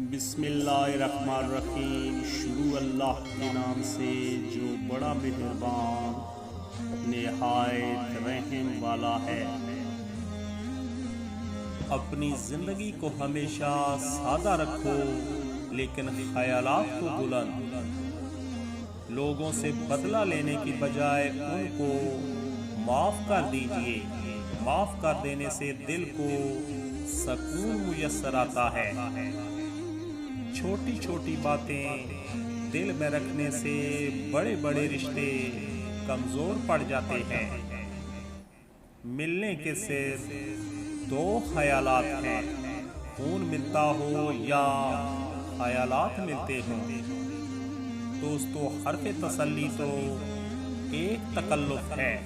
بسم اللہ الرحمن الرحیم۔ شروع اللہ کے نام سے جو بڑا مہربان نہایت رحم والا ہے۔ اپنی زندگی کو ہمیشہ سادہ رکھو لیکن خیالات کو بلند۔ لوگوں سے بدلہ لینے کی بجائے ان کو معاف کر دیجئے۔ معاف کر دینے سے دل کو سکون میسر آتا ہے۔ چھوٹی چھوٹی باتیں دل میں رکھنے سے بڑے بڑے رشتے کمزور پڑ جاتے ہیں۔ ملنے کے صرف دو خیالات ہیں، خون ملتا ہو یا خیالات ملتے ہوں۔ دوستو، حرف تسلی تو ایک تکلف ہے،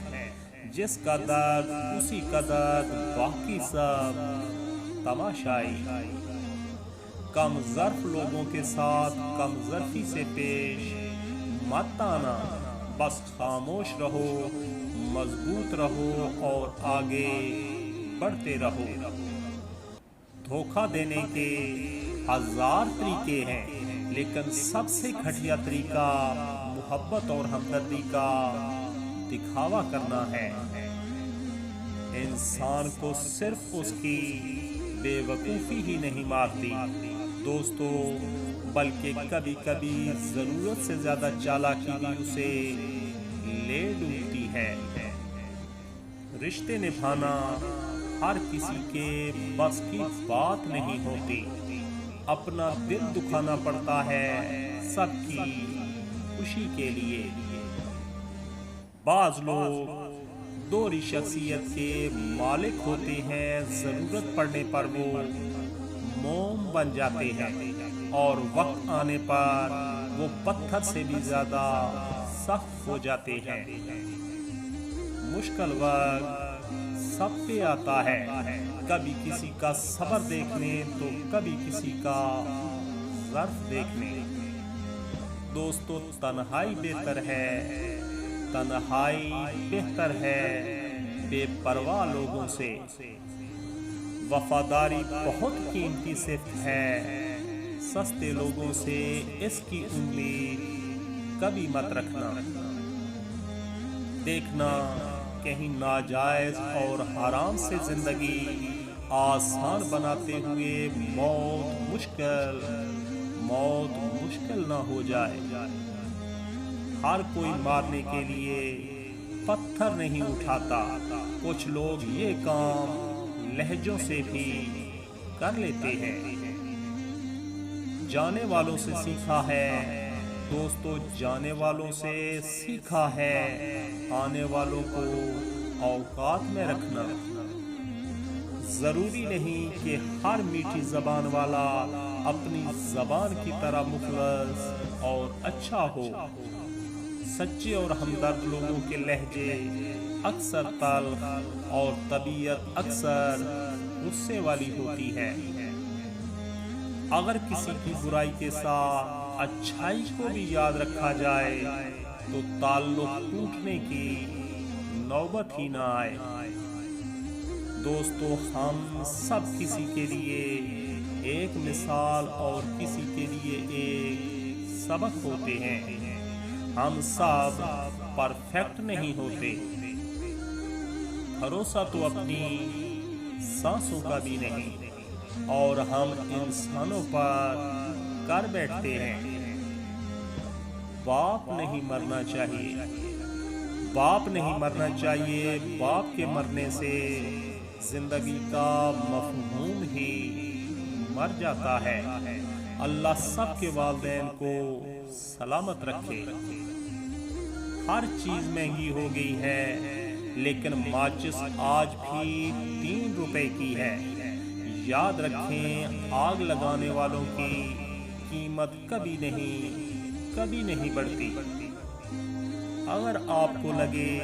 جس کا درد اسی کا درد، باقی سب تماشائی۔ کم ظرف لوگوں کے ساتھ کم ظرفی سے پیش مت آنا، بس خاموش رہو، مضبوط رہو اور آگے بڑھتے رہو۔ دھوکہ دینے کے ہزار طریقے ہیں، لیکن سب سے گھٹیا طریقہ محبت اور ہمدردی کا دکھاوا کرنا ہے۔ انسان کو صرف اس کی بے وقوفی ہی نہیں مارتی دوستو، بلکہ کبھی کبھی ضرورت سے زیادہ چالاکی بھی اسے لے ڈوبتی ہے۔ رشتے نبھانا ہر کسی کے بس کی بات نہیں ہوتی، اپنا دل دکھانا پڑتا ہے سب کی خوشی کے لیے۔ بعض لوگ دوہری شخصیت کے مالک ہوتے ہیں، ضرورت پڑنے پر وہ موم بن جاتے ہیں اور وقت آنے پر وہ پتھر سے بھی زیادہ سخت ہو جاتے ہیں۔ مشکل وقت سب پہ آتا ہے، کبھی کسی کا صبر دیکھنے تو کبھی کسی کا ظرف دیکھنے۔ دوستو، تنہائی بہتر ہے، تنہائی بہتر ہے بے پرواہ لوگوں سے۔ وفاداری بہت قیمتی صفت ہے، سستے لوگوں سے اس کی امید کبھی مت رکھنا۔ دیکھنا کہیں ناجائز اور حرام سے زندگی آسان بناتے ہوئے موت مشکل نہ ہو جائے۔ ہر کوئی مارنے کے لیے پتھر نہیں اٹھاتا، کچھ لوگ یہ کام لہجوں سے بھی کر لیتے ہیں۔ جانے والوں سے سیکھا ہے دوستو، جانے والوں سے سیکھا ہے آنے والوں کو اوقات میں رکھنا۔ ضروری نہیں کہ ہر میٹھی زبان والا اپنی زبان کی طرح مخلص اور اچھا ہو۔ سچے اور ہمدرد لوگوں کے لہجے اکثر تلخ اور طبیعت اکثر غصے والی ہوتی ہے۔ اگر کسی کی برائی کے ساتھ اچھائی کو بھی یاد رکھا جائے تو تعلق ٹوٹنے کی نوبت ہی نہ آئے۔ دوستو، ہم سب کسی کے لیے ایک مثال اور کسی کے لیے ایک سبق ہوتے ہیں۔ ہم سب پرفیکٹ نہیں ہوتے، بھروسہ تو اپنی سانسوں کا بھی نہیں، اور ہم انسانوں پر کر بیٹھتے ہیں۔ باپ نہیں مرنا چاہیے، باپ نہیں مرنا چاہیے، باپ کے مرنے سے زندگی کا مفہوم ہی مر جاتا ہے۔ اللہ سب کے والدین کو سلامت رکھے۔ ہر چیز مہنگی ہو گئی ہے، لیکن ماچس آج بھی 3 روپے کی ہے۔ یاد رکھیں، آگ لگانے والوں کی قیمت کبھی نہیں بڑھتی۔ اگر آپ کو لگے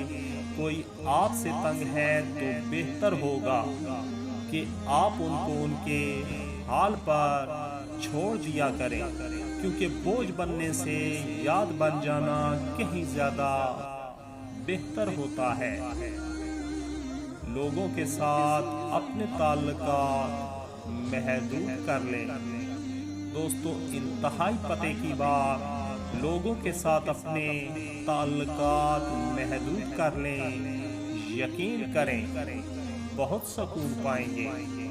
کوئی آپ سے تنگ ہے تو بہتر ہوگا کہ آپ ان کو ان کے حال پر چھوڑ دیا کریں، کیونکہ بوجھ بننے سے یاد بن جانا کہیں زیادہ بہتر ہوتا ہے۔ لوگوں کے ساتھ اپنے تعلقات محدود کر لیں، دوستو انتہائی پتے کی بات، لوگوں کے ساتھ اپنے تعلقات محدود کر لیں، یقین کریں بہت سکون پائیں گے۔